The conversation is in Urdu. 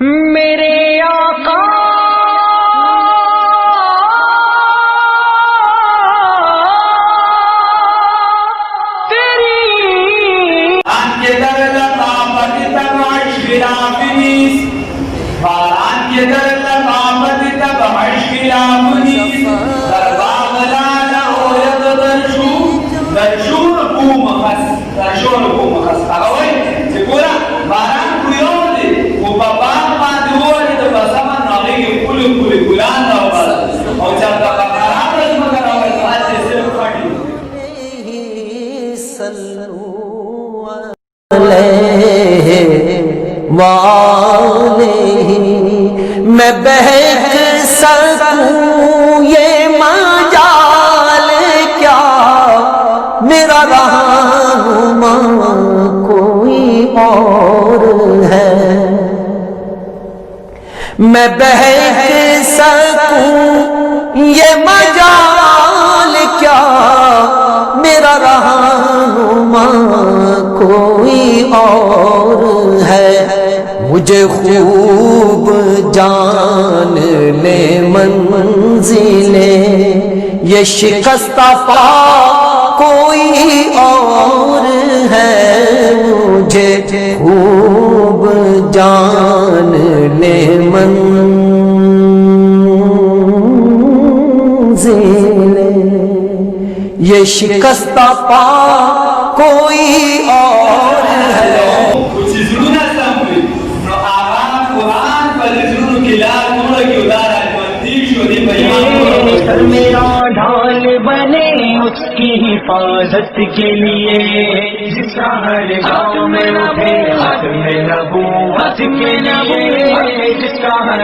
میرے آقا تیری باران کے در لطافت تب عشق رافنیس، باران کے در لطافت تب عشق رافنیس، در باغ لالا ہوید در شور بوم خس، اگوی سکورا باران کویو دی و بابان ماندی ہوئی در بسامن ناغی کلی گلان داو بارا او جب دا بقرام رسم کر آوئی تو آج صرف کھاڑی میں بہک سکوں یہ مجال کیا، میرا رہنما کوئی اور ہے۔ میں بہک سکوں یہ مجال کیا، میرا رہنما کوئی اور ہے۔ مجھے خوب جان لے منزلیں یہ شکستہ پا کوئی اور ہے، مجھے خوب جان لے منزلیں یہ شکستہ پا کوئی اور ہے۔ میرا ڈھال بنے اس کی حفاظت کے لیے، جس کا ہر گاؤں میں اٹھے ختم نبوت کے لیے، جس کا ہر